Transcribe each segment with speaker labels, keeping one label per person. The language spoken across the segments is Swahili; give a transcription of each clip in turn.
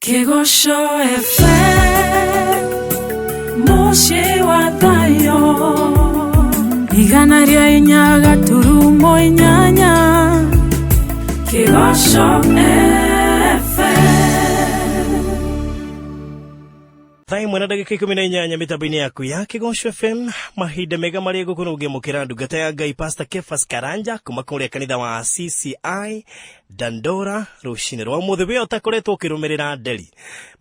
Speaker 1: Kigosho FM Moshi wa Thayo Igana ria inya gaturumo inyanya Kigosho FM
Speaker 2: Thai mwana ndagika 18 mitambo-ini yaku ya Kigosho FM mahinda mega mari gukurugia mukira ndungata ya Ngai Pastor Kefas Karanja kuma kuri kanitha wa CCI Dandora rushine rwa muthe we utakoretwo kirumirira Nderi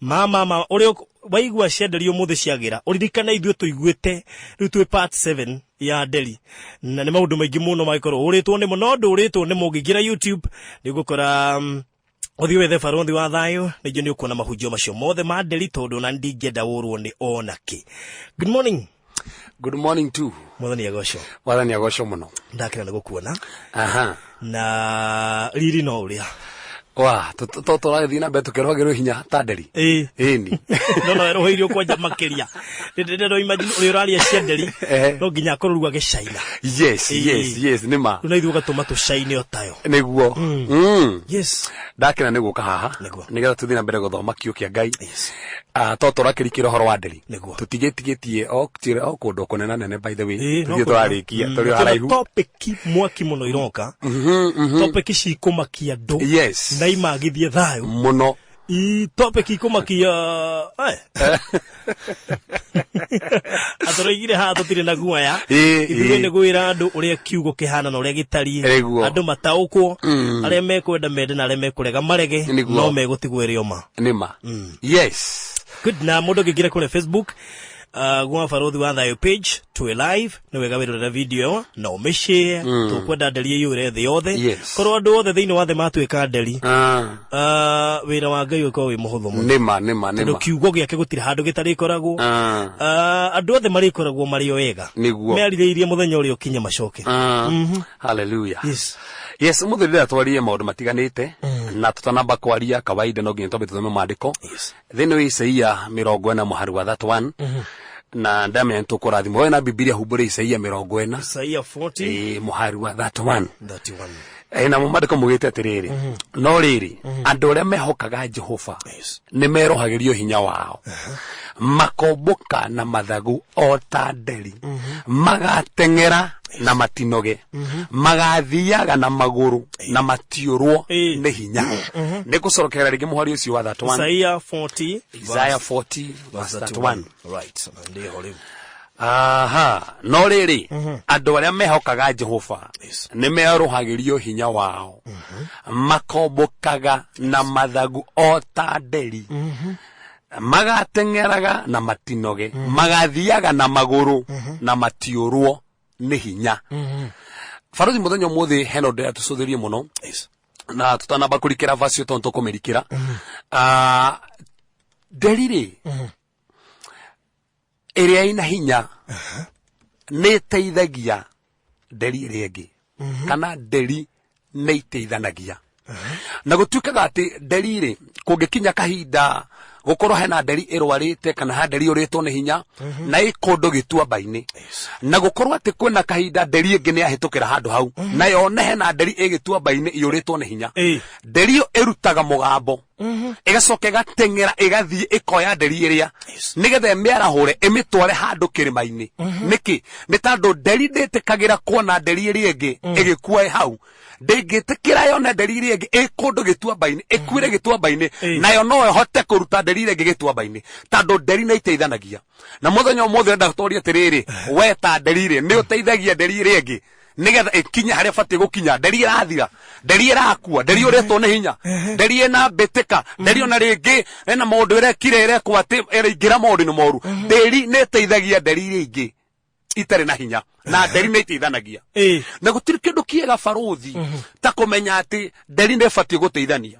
Speaker 2: mama uri waigua cia Nderi umuthe ciagira uririkana ithuĩ tuiguite riu twi part 7 ya Nderi na ni maundu maingi muno magikorwo uritwo ni muno nduritwo ni mungingira YouTube ni gukora Othi wethe farondi wa Thayo nijo ni ukona mahujio macio mothe ma Nderi tondu na ndingenda urwo ni onaki. Good morning.
Speaker 3: Good morning too.
Speaker 2: Mwathani agosho.
Speaker 3: Mwathani agosho muno.
Speaker 2: Ndakira na gukuona.
Speaker 3: Aha.
Speaker 2: Na riri no uria.
Speaker 3: Wa to rathi na betu kerogero hinya ta Nderi. Ni.
Speaker 2: No rohirio kwanja makeria. Ndendo imagine uri uraria cia Nderi. No nginya akorurwa gicaina.
Speaker 3: Yes nima.
Speaker 2: Tuna ithu gatuma tu shine otayo.
Speaker 3: Niguo.
Speaker 2: Yes.
Speaker 3: Ndakira niguka haha. Nigetha tuthina mbere guthoma kio kia Ngai. Yes. To rakirikira horo wa Nderi. Tutigetigetie o kundu kunena nene by the way. Tuthie twarikia turi haraihu.
Speaker 2: Topic mwaki muno iroka. Topic cikumakia ndu.
Speaker 3: Yes.
Speaker 2: Na imagithie Thayo.
Speaker 3: Muno.
Speaker 2: Topic ikumakia atoroigire ha tutire na guaya ithuĩ nĩ gwĩra andũ ũrĩa kiugo kĩhana na ũrĩa gĩtariĩ andũ mataũkwo arĩa mekwenda mende na arĩa mekũrega marege no megũtigwo ĩrĩ oma
Speaker 3: nĩma. Yes.
Speaker 2: Good. Na mũndũ ngĩgira kũrĩa Facebook gwa farothi wa Thayo page to live no wega wĩrorera video na umeshare tukwenda Nderi yure thĩ yothe korwo andũ othe thĩinĩ wa thĩ matuĩka Nderi wĩra wa Ngai ũkorwo wĩ mũhũthũ mũno
Speaker 3: nĩma
Speaker 2: tondũ kiugo gĩake gũtirĩ handũ gĩtarĩkoragwo andũ othe marĩkoragwo marĩ o wega merirĩirie mũthenya ũrĩa ũkinye macoke.
Speaker 3: Hallelujah. Yes, muthirira twarie maundu matiganite na tutanamba kwaria kawaida no nginya twambe tuthome maandiko. Thĩinĩ wa Isaia 40 mũhari wa 31 na ndamenya tukurathimo na Biblia humbure Isaia 40
Speaker 2: Isaia 40
Speaker 3: mũhari wa 31 na maandiko mugite atiriri no riri andu aria mehokaga Jehova ni merohagĩrio hinya wao makomboka na mathagu o ta Nderi magatengera na matinoge magathiaga na maguru na matiurwo ni hinya ni gucorokera ringi muhari ucio wa 31 Isaiah 40 verse 31
Speaker 2: right ndi hori.
Speaker 3: Aha, no riri andu aria mehokaga Jehova ni merohagĩrio hinya wao makombokaga na mathagu o ta Nderi magatengeraga na matinoge magathiaga na maguru na matiurwo ni hinya. Farothi muthenya muthi heno ndia tucuthirie muno na tutanamba kurikira vasio tonto kumirikira Nderi ri iria ina hinya ni teithagia Nderi iria ingi kana Nderi ni iteithanagia na gutuikaga ati Nderi ri kungikinya kahinda gukorwo hena Nderi irwarite kana ha Nderi uritwo ni hinya na ikundu gituamba-ini na gukorwo ati kwina kahinda Nderi ingi ni ahitukira handu hau na yone hena Nderi igituamba-ini iuritwo ni hinya Nderi irutaga mugambo igacoka igatengera igathie ikoya Nderi iria nigetha miarahure imitware handu kirima-ini niki ni tandu Nderi nditikagira kuona Nderi iria ingi igikua hau ndingitikira yone Nderi iria ingi ikundu gituamba-ini ikuire gituamba-ini nayo no ihote kuruta Nderi iria ingi gituamba-ini tandu Nderi ni iteithanagia na muthenya umuthe ndaktoria atiriri we ta Nderi ri ni uteithagia Nderi iria ingi nigetha ikinya haria bati gukinya Nderi irathira Nderi irakua Nderi uretwo ni hinya Nderi ena betika Nderi ona ringi ena maundu irekire irekwo ati iraingira maundu ni moru Nderi ni iteithagia Nderi iria ingi itare na hinya na Nderi ni iteithanagia na gutiri kindu kiega farothi ta kumenya ati Nderi ni bati guteithania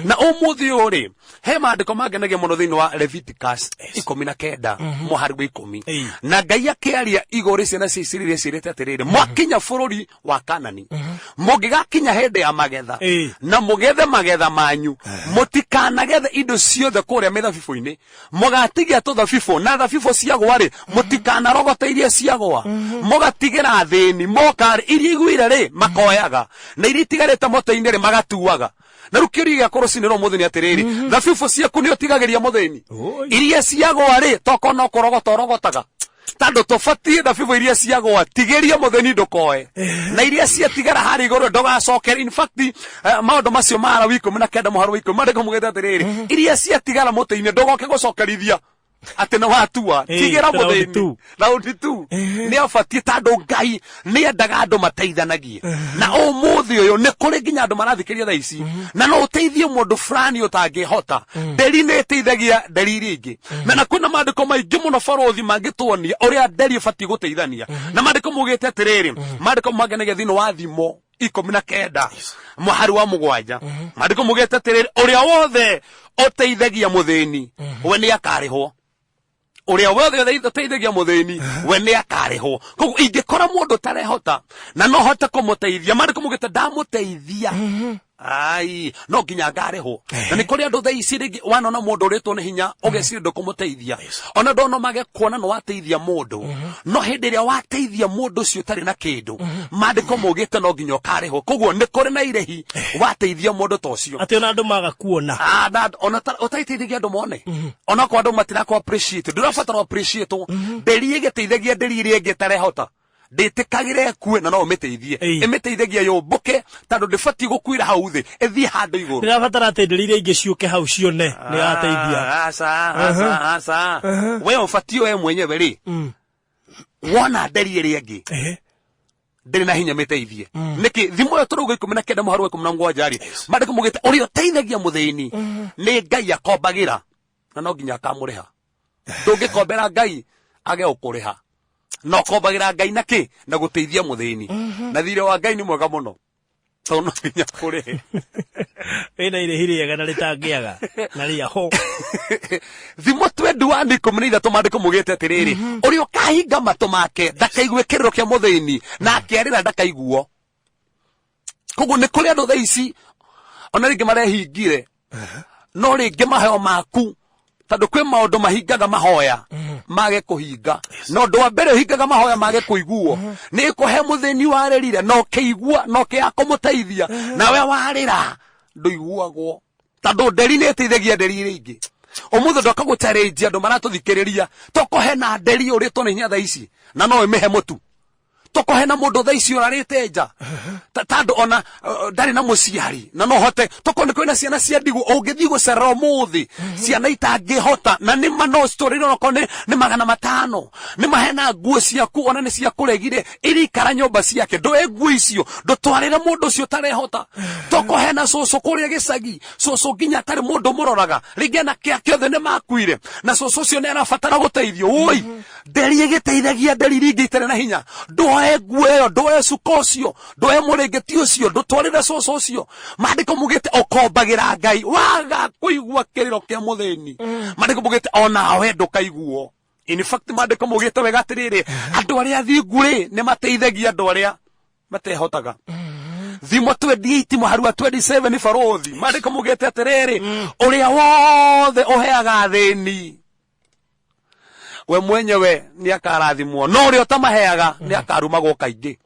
Speaker 3: na umuthi uri he maandiko mangenagia muno thiini wa Leviticus 19 muhari wa 10 na Ngai akiaria igori ciana cia Isiraeli cirite atiriri mwakinya bururi wa Kanani mugigakinya hindi ya magetha na mugethe magetha manyu mutikanagethe indo ciothe kuria mithabibu-ini mugatigia tuthabibu na thabibu ciagwa ri mutikanarogota iria ciagwa mugatigera thini mokari iria igwire ri makoyaga na iria itigarite moto-ini ri magatuaga na rukiri ya korosinero muthini atiriri thabibu ciaku ni utigagiria muthini iria ciagwa ri toko no korogotorogotaga tando tofatie thabibu iria ciagwa tigeria muthini ndukoe na iria ciatigara hari iguru ndogacokera in fact maundu macio mara wiko mina kenda muharo wiko mandiko mugeta atiriri iria ciatigara muteini ndogoke gucokerithia ate no watua tigera muthini raundi tu ni afatie tando ngai ni endaga andu mateithanagie na umuthi uyu ni kuri nginya andu marathikiria tha ici na no uteithie mundu fulani utangihota Nderi ni teithagia Nderi ringi na kuna mandiko maingi muno barothi mangituonia uria Nderi fati guteithania na mandiko mugite atiriri mandiko magenegia thino wa thimo 19 muhari wa mugwanja mandiko mugite atiriri uria wothe uteithagia muthini we ni akarihwo uria wothe uteithagia muthini we ni akarihwo koguo ingikora mundu tarehota na no hote kumuteithia mandiko mugite ndamuteithia ai no nginya ngarihwo na ni kuri andu thaici ringi wanona mundu uritwo ni hinya ugecire ndukumuteithia ona ndono mage kuona no wateithia mundu no hindi ria wateithia mundu cio tari na kindu mandiko mugite no nginya ukarihwo koguo ni kuri na irehi wateithia mundu tocio
Speaker 2: ati ona andu maga kuona
Speaker 3: ona utaiteithagia andu mone ona kwa andu matira ko appreciate ndurabatara appreciate Nderi igiteithagia Nderi ringi tarehota nditikagire kue na no umeteithie imiteithagia yomboke tando ndifati gukwira hau thi ithie handu iguru
Speaker 2: ndirabatara ati Nderi ringi ciuke hau cione ni ateithia
Speaker 3: asa we ufati we mwenyewe ri wona Nderi ringi ndiri na hinya miteithie niki thimo yo turuga 19 muharo 17 ri mandiko mugite uri uteithagia muthini ni ngai akombagira na no nginya akamuriha ndungikombera ngai age ukuriha no kombagira ngai naki na guteithia muthini na thire wa ngai ni mwega muno tono nya kure
Speaker 2: ina ile hiri yaga na litangiaga na ria ho
Speaker 3: thimo 21 kumunitha tumandiko mugite atiriri uri ukahinga matu make ndakaigwe kiriro kia muthini na akiarira ndakaiguo koguo ni kuri andu thaici ona ringi marehingire no ringi maheo maku tando kwe maundu mahingaga mahoya mage kuhinga no ndo mbere hingaga mahoya mage kuiguo ni kuhe muthini warerire no keigua no ke akomuteithia nawe warira nduiguagwo tando Nderi ni teithagia Nderi ringi umuthe ndokagutarenjia andu maratuthikiriria tokohe na Nderi uri to ni hinya tha ici na no imehe mutu tokohe na mundu tha ici urarite nja tando ona ndari na muciari na no hote tokone kwina ciana cia ndigu ungithi gucerera muthi ciana itangihota na ni mano story no kone ni 500 ni mahena nguo ciaku ona ni cia kuregire iri kara nyumba ciake ndo nguo icio ndo twarira mundu cio tarehota tokohe na soso kuria gicagi soso ginya tari mundu muroraga rigena kia kiothe ni makuire na soso cio ni arabatara guteithio oi Nderi igiteithagia Nderi ringi itere na hinya ndoe nguo yo ndoe sukocio ndoe murengeti ucio ndutwarire soso ucio mandiko mugite okombagira ngai waga kuigua kiriro kia muthini mandiko mugite ona we ndukaiguo in fact mandiko mugite wega atiriri andu aria thingu ri ni mateithagia andu aria matehotaga thimo 28 muhari wa 27 ni barothi mandiko mugite atiriri uria wothe uheaga thini we mwenyewe ni akarathimwo no uri utamaheaga ni akarumagwo kaingi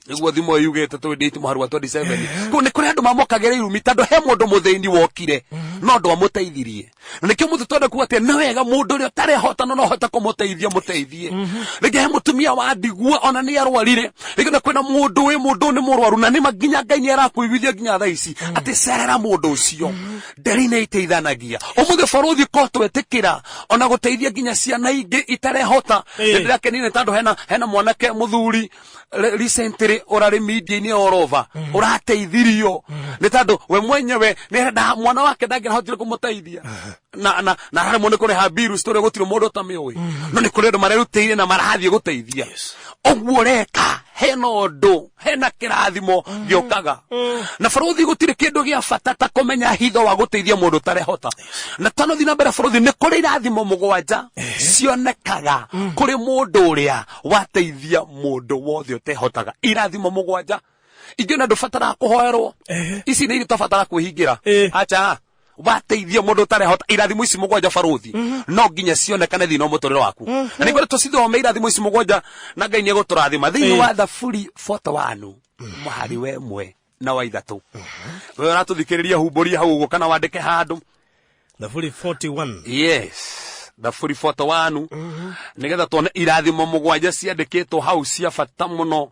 Speaker 3: niguo thimo yugite 28 muhari wa 27 ko ni kuri andu mamokagere irumi tando he mundu muthini wokire no ndo amuteithirie nikio muthu twenda kuwa ati na wega mundu uri utarehota no hota kumuteithia muteithie rege he mutumia wa ndigua ona ni arwarire rege na kwina mundu ni murwaru na ni maginya ngai ni arakuiguithia ginya tha ici ati cerera mundu ucio Nderi ni iteithanagia umuthe barothi ko twetikira ona guteithia ginya ciana ingi itarehota ndirakenine tando hena mwanake muthuri recently urari media ni orova urateithirio ni tando we mwenyewe ni nda mwana wake ndangihotire kumuteithia na hari mundu kuri habiru story gutiro mundu tamioi no ni kuri andu marerutire na marathie guteithia ogwo reka hena undu hena kirathimo giokaga na barothi gutire kindu gia bata ta kumenya hitho wa guteithia mundu tarehota na tano thina mbere barothi ni kuri irathimo mugwanja cionekaga kuri mundu uria wateithia mundu wothe utehotaga irathimo mugwanja ingi na ndubatara kuhoerwo ici ni itabatara kwihingira acha wateithia mundu tarehota irathimo ici mugwanja barothi no nginya cionekane thina muturire waku na nigore tucithome irathimo ici mugwanja na ngai ni guturathima thiini wa thaburi 41 muhari we mwe na wa ithatu we uratuthikiriria humburia hau uguo kana wandike handu
Speaker 2: Thaburi 41
Speaker 3: yes Thaburi 41 nigetha tuone irathimo mugwanja ciandikitwo hau cia bata muno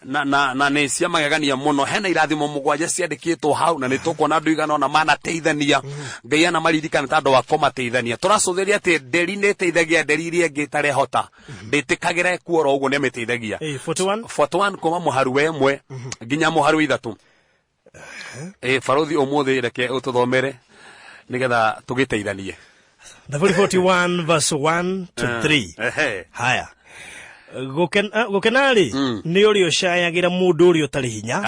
Speaker 3: na ne cia magegania muno hena irathimo mugwanja ciandikitwo hau na nitukuona andu igana ona manateithania Ngai ana maririkana tandu wa komateithania turacutheria ati Nderi ne teithagia Nderi iria ingi tarehota nditikagira kuora uguo ne meteithagia 41 kuma muharu wemwe nginya muharu ithatu farothi umuthi reke ututhomere nigetha tugiteithanie
Speaker 2: Thaburi 41 verse 1 to 3 haya gukenari ni uri ucayagira mundu uri utari hinya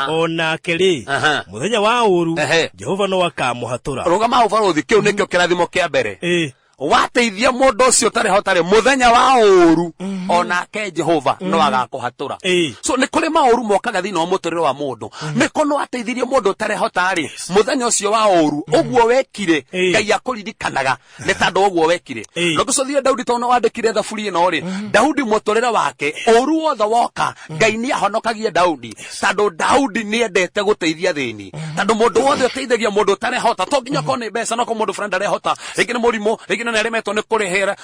Speaker 2: ona keri muthenya wa uru Jehova no akamuhatura
Speaker 3: rugama ufarothi kiu nikio kirathimo kia mbere wateithia mundu ucio tari hotari muthenya wa uru onake Jehova no agakuhatura so ni kuri mauru mokaga thina wa muturire wa mundu niko no ateithirie mundu tari hotari muthenya ucio wa uru uguo wekire Ngai akuririkanaga ni tandu uguo wekire no gucothia Daudi tono wandikire thaburi ino ri Daudi muturire wake uru wothe woka Ngai ni ahonokagia Daudi tandu Daudi ni endete guteithia thini tandu mundu wothe uteithagia mundu tari hota to nginya ko ni mbeca no ko mundu friend tari hota ikine murimo ikine na remeto ne kurihera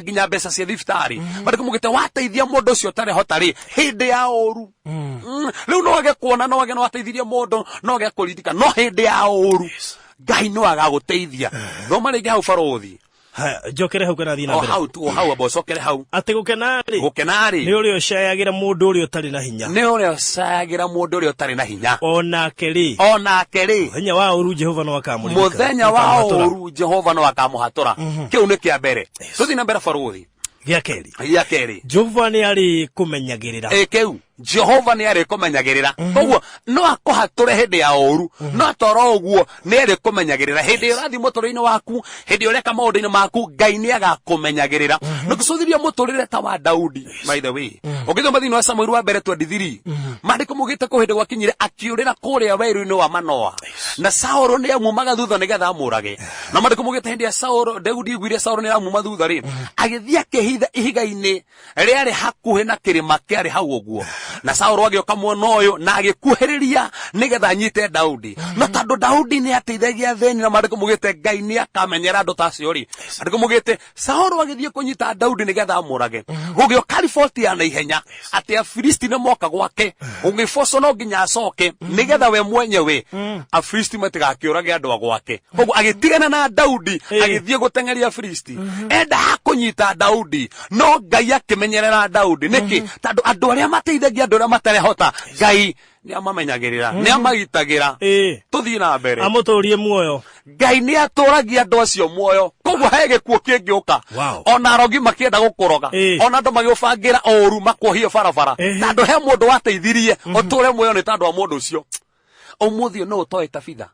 Speaker 3: nginya mbeca cia thibitari bari kumugite wateithia mundu ucio tari hotari hindi ya uru riu no age kuona no age no wateithirie mundu no age kuririka no hindi ya uru Ngai no agaguteithia thoma ringi hau farothi
Speaker 2: jokere hau kana thina mbere
Speaker 3: hau abocokere hau
Speaker 2: ati gukenari ni uri ucayagira mundu uri utari na hinya
Speaker 3: ni uri ucayagira mundu uri utari na hinya
Speaker 2: ona keri muthenya wa uru Jehova no akamuririkana
Speaker 3: muthenya wa uru Jehova no akamuhatura kiu ni kia mbere tuthi na mbere farothi
Speaker 2: gia keri Jehova ni ari kumenyagirira
Speaker 3: kiu Jehova ni ari kumenyagirira koguo no akuhature hindi ya uru no atoro uguo ni ari kumenyagirira hindi urathi muturire waku hindi ureka maundu-ini maku Ngai ni agakumenyagirira no gucuthiria muturire ta wa Daudi by the way ugithoma thini wa Samuel wa mbere 23 mandiko mugite ku hindi gwakinyire akiurira kuria weru-ini wa Manoa na Saul ni amumaga thutha nigetha amurage na mandiko mugite hindi ya Saul Daudi igwire Saul ni amuma thutha ri agithia kehitha ihiga-ini riari hakuhe na kirima kiari hau uguo na Saul agioka muona uyu na agikuhiriria nigetha anyite Daudi no tandu Daudi ni ateithagia theni na mandiko mugite Ngai ni akamenyera andu tacio ri mandiko mugite Saul agithie kunyita Daudi nigetha amurage gugioka riboti ya naihenya ati Afilisti ni moka gwake ungifoco no nginya acoke nigetha we mwenyewe Afilisti matigakiurage andu agwake koguo agitigana na Daudi agithie gutengeria Afilisti enda kunyita Daudi no Ngai akimenyerera Daudi niki tandu andu aria mateithagia andu aria matarehota Ngai ni amamenyagirira ni amagitagira tuthii na mbere
Speaker 2: amuturie muoyo
Speaker 3: Ngai ni aturagia andu acio muoyo koguo hege kuo kingiuka ona arogi makienda gukuroga ona andu magiubangira oru makuohie barabara tandu he mundu wateithirie uture muoyo ni tandu wa mundu ucio umuthi no utoe tabitha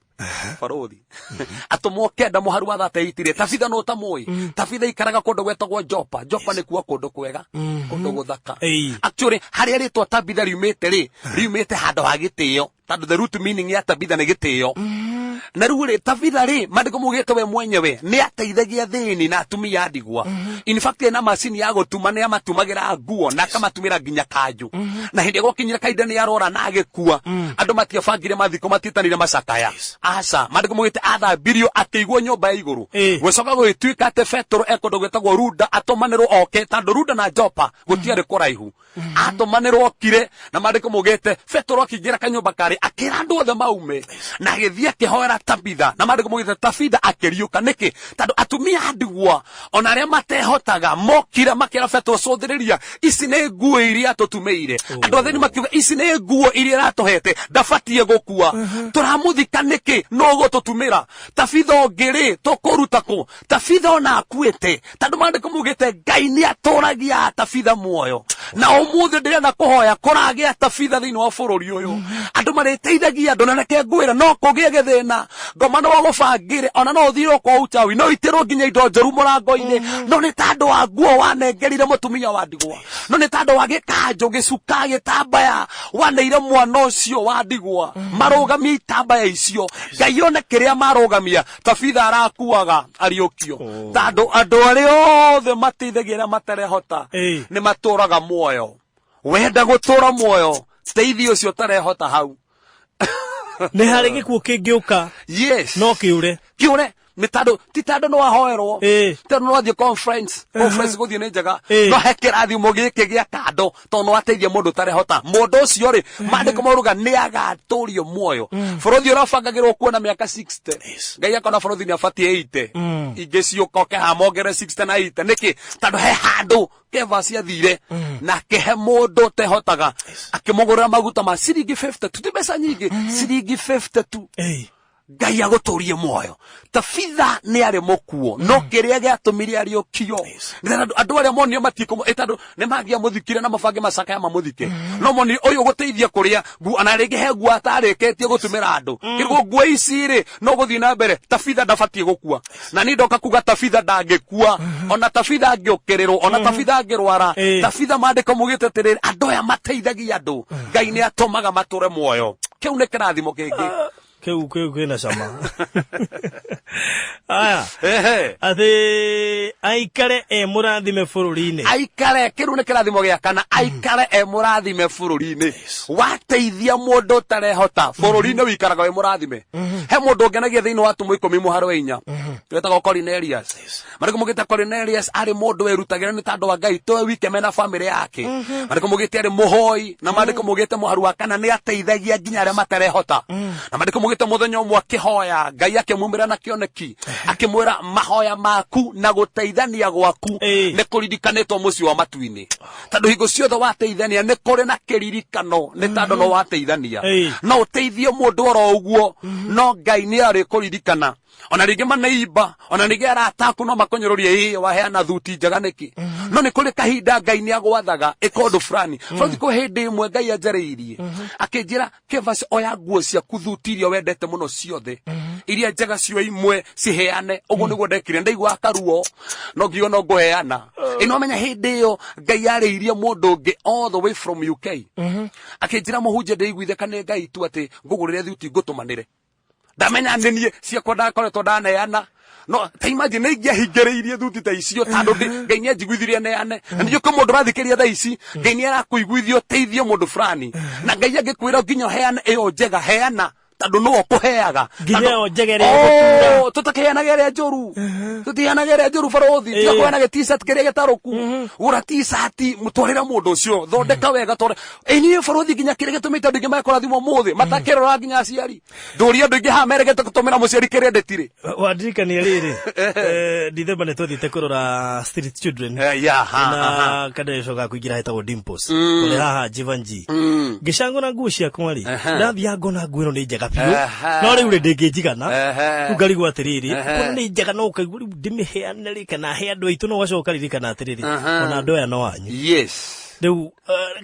Speaker 3: farothi atomo kenda muharu wa thateitire tabitha no tamoi tabitha ikaraga kundu gwetagwo Jopa ni kuo kundu kwega kundu guthaka actually hari ritwa tabitha riumite handu ha gitio tandu the root meaning ya tabitha ni gitio na ruri tabitha ri mandiko mugite we mwenyewe ni ateithagia thini na atumia ndigwa in fact na macini ya gutuma ni amatumagira nguo na kamatumira nginya kanju na hindi gwakinyira kaida ni arora na agikua andu matiabangire mathiko matitanire macakaya asa mandiko mugite athambirio akeigwo nyumba ya iguru gwecoka gwituika ate Petro ekundu gwetagwo Ruda atomanirwo oke tandu Ruda na Jopa gutiari kuraihu atomanirwo okire na mandiko mugite Petro akingira kanyumba kari akira andu othe maume na agithie akihoera Tabitha na mandiko mugite Tabitha akiriuka niki tandu atumia ndigwa ona aria matehotaga mokira makira Petro cothiriria ici ni nguo iria tutumeire andu atheni makiuga ici ni nguo iria ratohete ndabatie gukua turamuthika niki no gututumira Tabitha ngiri tukuruta ku Tabitha ona akuite tandu mandiko mugite Ngai ni aturagia Tabitha muoyo na umuthi ndirenda kuhoya kuragia Tabitha thini wa bururi uyu andu mariteithagia andu na neke ngwira no kugie githina ngoma no gubangire ona no thiro kwa uchawi no itiro nginya indo njeru murango-ini no ni tandu wa nguo wanengerire mutumia wa ndigwa no ni tandu wa gikanjo gicuka gitambaya waneire mwana ucio wa ndigwa marugamia itambaya icio Ngai one kiria marugamia Tabitha arakuaga ariukio tandu andu aria othe mateithagira matarehota ni maturaga muoyo wenda gutura muoyo teithio ucio tarehota hau
Speaker 2: nĩ harĩ gĩkuũ kĩngĩũka
Speaker 3: Yes.
Speaker 2: no kĩũre
Speaker 3: Mitado titado no ahoerwo tano no athie conference guthie ne njaga no hekerathi mugike gia kando to no ateithia mundu tarehota mundu ucio ri mandiko moruga ni agaturio muoyo borothi urabangagirwo kuona miaka 60 ngai akona borothi ni abatie 80 ingiciuka ke hamogere 60 na 80 niki tando he handu keva cia thire na kehe mundu tehotaga akimugurira maguta ma ciringi 50 tutibesa nyingi ciringi 50 tu Ngai aguturie muoyo tabitha ni ari mukuo no kiria giatumire ari okio andu aria monio matiko etando ne magia muthikire na mabange macaka ya mamuthike no moni uyu guteithia kuria ana ringi he gwa atareketie gutumira andu kirgo gwa ici ri no guthii na mbere tabitha ndabatie gukua na ni ndoka kuga tabitha ndangikua ona tabitha angiokererwo ona tabitha angirwara tabitha mandiko mugite tiriri andu aya mateithagia andu Ngai ni atomaga mature muoyo kiu ni kirathimo kingi
Speaker 2: Keu kwina cama. Aya. Ati aikare murathime bururi-ini.
Speaker 3: Aikare kiru ni kirathimo gia kana aikare murathime bururi-ini. Wateithia mundu tarehota bururi-ini wikaraga we murathime. He mundu ngenagia thiini wa tumu 10 muharo inya. Twetagwo Cornelius. Mariko mugita Cornelius ari mundu werutagira ni tandu wa Ngai to wike mena family yake. Mariko mugita ari muhoi na mariko mugita muharu wa kana ni ateithagia nginya aria matarehota. Na mariko mugita muthenya umwe akihoya Ngai akimumira na kioneki akimwira mahoya maku na guteithania gwaku ni kuririkanitwo muci wa matuini tandu hingo ciothe wateithania ni kuri na kiririkano ni tandu no wateithania no uteithie mundu oro uguo no Ngai ni ari kuririkana ona ringi maneiba ona ringi arataku no makonyororie waheana thuti njaga niki no ni kuri kahinda Ngai ni agwathaga ikondu fulani bodi ko hindi imwe Ngai ajereirie akinjira kevasi oya nguo cia kuthutirio wendete muno ciothe iria njaga cio imwe ciheane uguo niguo ndekire ndaigua karuo no ngio no nguheana ino menya hindi iyo Ngai areirie mundu ngi all the way from UK akinjira muhunje ndeiguithe kana Ngai tu ati ngugurire thuti ngutumanire ndamenya nenie ciakwa ndakoretwo ndaneana no ta imagine ngia hingereirie thuti ta icio tandu Ngai ni njiguithirie neane ndio ko mundu rathikiria tha ici Ngai ni arakuiguithio teithio mundu fulani na Ngai agikwira nginya heana iyo njega heana tandu no kuheaga
Speaker 2: nginya o njegere gutura
Speaker 3: tutakeanagere njuru tutianagere njuru borothi tikuanage t-shirt kiria gitaruku ura t-shirt mutwarira mundu ucio thondeka wega tore ni borothi nginya kiria gitumite andu nginya makora muthi matakirora nginya aciari nduri andu nginya hameregete gutumira muciari kiria ndetire
Speaker 2: wadirikania riri December ni tuthite kurora Street Children na kada coga kuingira hetagwo Dimples kule haha Jivanji ngicangona nguo ciakwa ri ndathia ngona nguo ino ni njega no riu ndingijigana kugarigwa atiriri ni njega no ukaigua riu ndimiheane ri kana he andu aitu no gacoka ririkana atiriri ona andu aya no anyu riu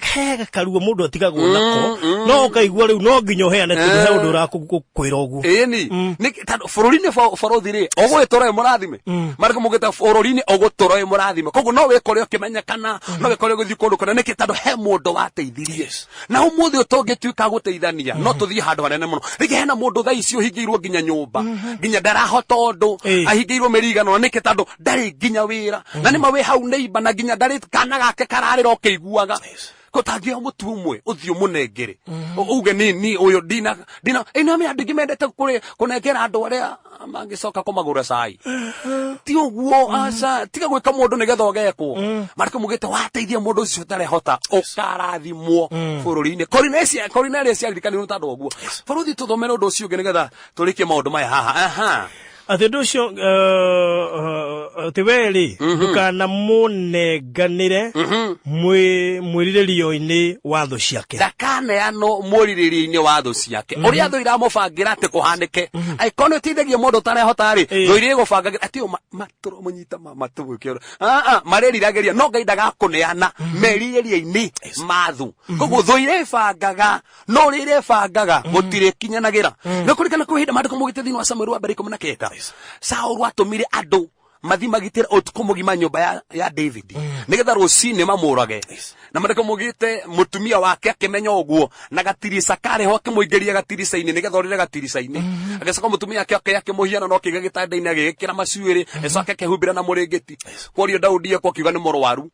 Speaker 2: hega karuo mundu atigagwo nako no ukaigua riu no nginyo heane tundu he undu urakwira uguo
Speaker 3: ni bururi-ini borothi ri ogwitoro murathime mariko mugita bururi-ini ogutoro murathime koguo no wikore ukimenyekana no wikore guthii kundu kana niki tandu he mundu wateithirie na umuthi utongituika guteithania no tuthii handu hanene muno rigi hena mundu tha icio hingiirwo nginya nyumba nginya ndarahota undu ahingiirwo mirigano niki tandu ndari nginya wira na nima wi hau neiba na nginya ndari kana gake kararira ukiguaga kotagia mutu umwe uthio munengere uge ni uyo dina ino me andu ngimendete kunengera andu aria mangicoka kumagura cai ti uguo aca tiga gwika mundu nigetha ogekwo mariko mugite wateithia mundu ucio tarehota ukarathimwo bururi-ini Cornelius aririkanirwo tandu uguo borothi tuthomere undu ucio ungi nigetha turikie maundu maya haha
Speaker 2: ati nducio tiweri ndukana munenganire mwiririo-ini wa thu ciake
Speaker 3: ndakaneano mwiririo-ini wa thu ciake uria thu iramubangira ati kuhanike aikoni utithagia mundu tarehota ri thu iria igubangagira ati maturo munyita matugukio maririragiria no Ngai ndagakuneana meriririo-ini ma thu koguo thu iria ibangaga no iria ibangaga gutire kinyanagira no kurikana kuhinda mandiko mugite thini wa Samuel wa 19 Saul watumire andu mathi magitira utuku mugima nyumba ya David nigetha rucini mamurage na mandiko mugite mutumia wake akimenya uguo na gatirisa kareho akimuingeria gatirica-ini nigetha orire gatirica-ini agacoka mutumia wake akimuhiana no kiga gitanda-ini agikira macuiri ecoka akihumbira na muringiti kwario Daudi akiuga ni murwaru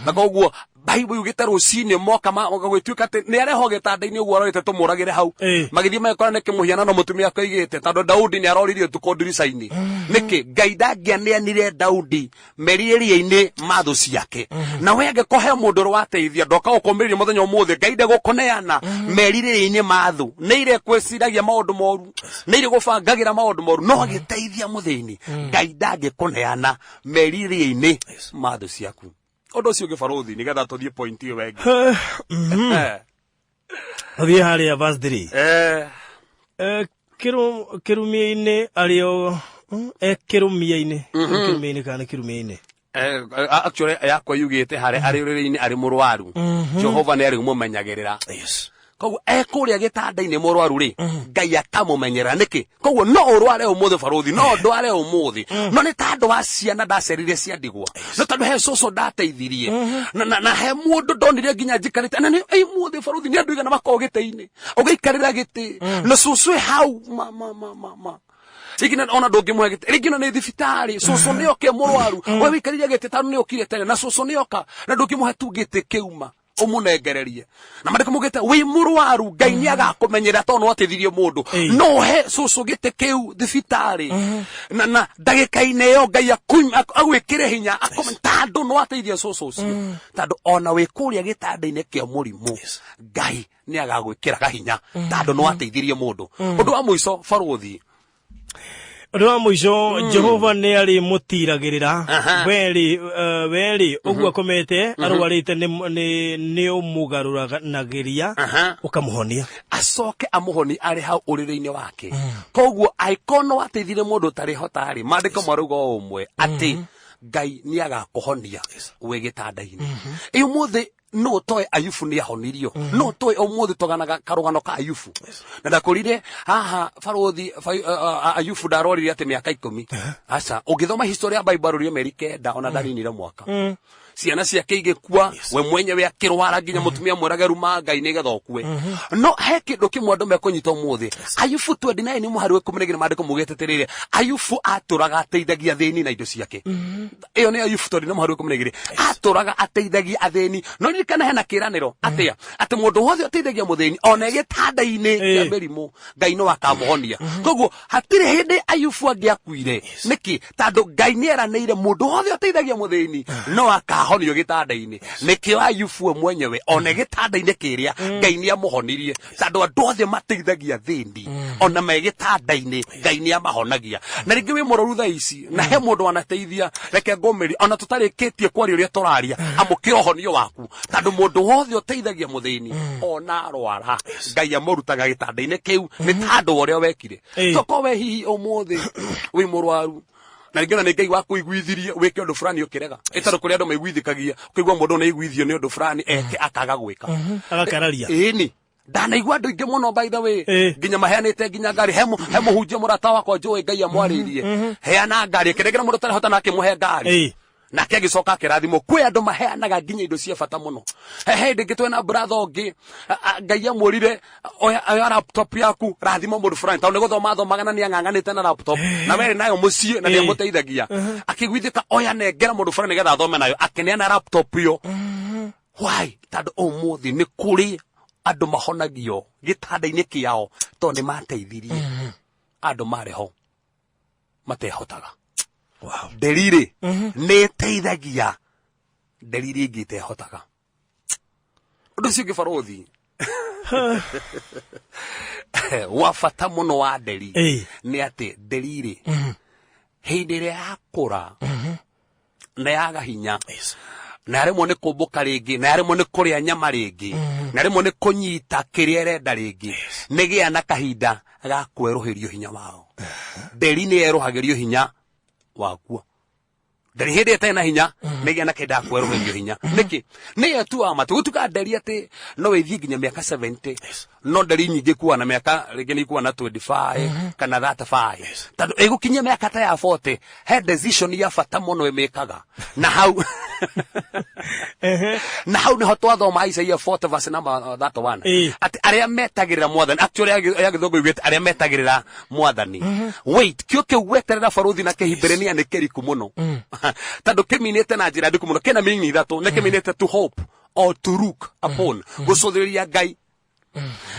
Speaker 3: na koguo Bible yugite rucini moka gwituika ati ni areho gitandaini uguo arorite tumuragire hau magithie magikora niki muhianano mutumia akaigite tondu Daudi ni aroririe tukondiricaini niki Ngai ndangianire Daudi merirĩrie-ini mathu ciake na wege kohe mundu rwateithia ndoka gukomiriria muthenya umuthi Ngai ndagukuneana merirĩrie-ini mathu ni ire kwiciragia maundu moru ni ire gubangagira maundu moru no agiteithia muthini Ngai ndangikuneana merirĩrie-ini mathu ciaku odo cio gibaruthi ni getha tuthie point iyo wengi
Speaker 2: Othie haria verse 3 kirumia-ini ario kirumia-ini kirumia-ini kana kirumia-ini
Speaker 3: actually yakwa yugite hare ari riri-ini ari murwaru Jehova ni ari mumenyagirira
Speaker 2: yes
Speaker 3: koguo ekuria gitandaini murwaru ri Ngai akamumenyera niki koguo no urware umuthi baruthi no ndware umuthi no ni tandu wa ciana ndacerire cia ndigwa no tandu he coco ndateithirie na he mundu ndonire nginya njikarite na ni muthi baruthi ni andu igana makogite-ini ugaikarira giti na coco hau ma Igina ona ndungimwe gite rigina ni thibitari coco ni oke murwaru we wikarire gite tandu ni okire tene na coco ni oka na ndungimwe tu gite kiuma umunengererie na mandiko mugite wi murwaru Ngai ni agakumenyera tondu watithirie mundu no he coco gite kiu thibitari na ndagika-ini yo Ngai agwikire hinya tandu no wateithia coco ucio tandu ona wikuria gitandaini kia murimu Ngai ni agagwikira hinya tandu no wateithirie mundu undu wa muico baruthi
Speaker 2: Undu wa muico Jehova ni ari mutiragirira weri uguo akomete arwarite ni umugaruranagiria ukamuhonia
Speaker 3: acoke amuhoni ari hau uriri-ini wake koguo aikono wateithire mundu tari hotari mandiko maruga umwe ati Ngai ni agakuhonia we gitandaini umuthi no toy Ayubu ni ahonirio no toy umuthi toganaga karugano ka Ayubu na ndakurire haha baruthi Ayubu ndarorire ati miaka 10 aca ugithoma history ya Bible rio Amerika ona ndarinire mwaka ciana ciake igikua we mwenyewe akirwara nginya mutumia mwerageru Ngai ni gethokue no he kindu kimwe andu mekunyita umuthi Ayubu 29 ni muhari we kumenegera mandiko mugete tirire Ayubu aturaga ateithagia thini na indo ciake iyo ni Ayubu 29 muhari we kumenegera aturaga ateithagia athini no ni kana hena kiraniro atia ati mundu wothe ateithagia muthini ona gitandaini kia merimu Ngai no akamuhonia koguo hatire hindi Ayubu angiakuire niki tandu Ngai ni eranire mundu wothe ateithagia muthini no honio gitandaini nikio Ayubu mwenyewe ona gitandaini kiria Ngai ni amuhonirie tandu andu othe mateithagia thindi ona me gitandaini Ngai ni amahonagia na ringi wi muroru tha ici na he mundu wanateithia reke ngomeri ona tutarikitie kwari uria turaria amukire honio waku tandu mundu wothe uteithagia muthini ona arwara Ngai amurutaga gitandaini kiu ni tandu uria wekire toko we hihi umuthi wi murwaru na ngena ni Ngai waku igwithirie wike undu fulani ukirega itaru kuri andu maigwithikagia ukigwa mundu na igwithio ni undu fulani eke akaga gwika
Speaker 2: agakararia
Speaker 3: ni ndanaigwa andu ingi muno by the way nginya maheanite nginya ngari hemo hujia murata wakwa njui Ngai amwaririe heana ngari kiregera mundu tari hota nake muhe ngari na kegi soka kirathimo kwe andu maheanaga nginya indo cia bata muno he ndingitwe na brother ongi Ngai amurire oya laptop yaku rathimo mundu fulani tondu guthoma thomaga ni anganganite na laptop na were nayo mucie na ni amuteithagia akigwithika oya nengera mundu fulani getha thome nayo akineana laptop yo why tandu umuthi ni kuri andu mahonagio gitandaini kiao tondu mateithirie andu mareho matehotaga wow Nderi ne teithagia Nderi ingi tehotaga undu cio gibaruthi wa bata muno wa Nderi ni ati Nderi hindi iria yakura na yaga hinya na rimwe ni kumbuka ringi na rimwe ni kuria nyama ringi na rimwe ni kunyita kiria erenda ringi nigia na kahinda ga kweruhirio hinya wao Nderi ni eruhagirio hinya wakuo Nderi hindi etena hinya nigia na kenda kweruhirio hinya niki ni etu amatu gutuka Nderi ati no withie nginya miaka 70 no Nderi nyingi kuwa na miaka rĩngĩ ni kuwa na 25 kana 35 tondũ ĩgũkinyia miaka ta ya 40 he decision ya bata mũno ĩmĩkaga na hau na hau nĩho twathoma Isaia 40 verse number 31 ati arĩa metagĩrĩra mwathani actually ya gĩthũngũ yugĩte arĩa metagĩrĩra mwathani wait kĩo kĩu gweterera baruthi na kĩhibirania nĩ kĩriku mũno tondũ kĩminĩte na njĩra ndiku mũno kĩna meaning ithatũ nĩ kĩminĩte to hope or to look upon gũcũthĩrĩria Ngai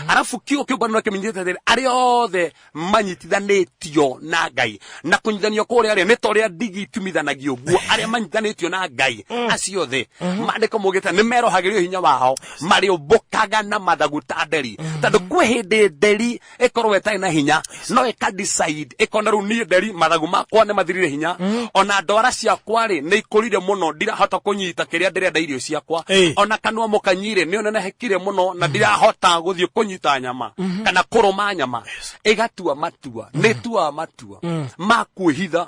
Speaker 3: arafu kĩo kĩu bado kĩminĩte arĩa othe manyitithanĩtio na Ngai na kũnyitithanio kũrĩa arĩa nĩ torĩa ndigi tumithanagio guo arĩa manyitithanĩtio na Ngai acio othe maandĩko mugĩte nĩ merohagĩrio hinya wao marĩũmbũkaga na mathagu ta Nderi tondũ kwĩ hĩndĩ Nderi ĩkorwo ĩtarĩ na hinya no ĩka decide ĩkona rĩu niĩ Nderi mathagu makwa nĩ mathirire hinya ona ndwara ciakwa rĩ nĩ ikũrire mũno ndirahota kũnyita kĩrĩa ndĩrenda irio ciakwa ona kanua mũkanyire nĩ onenehekire mũno na ndirahota gũthiĩ kũnyita nyama kana kũrũma nyama ĩgatua matua nĩtua matua ma kwĩhitha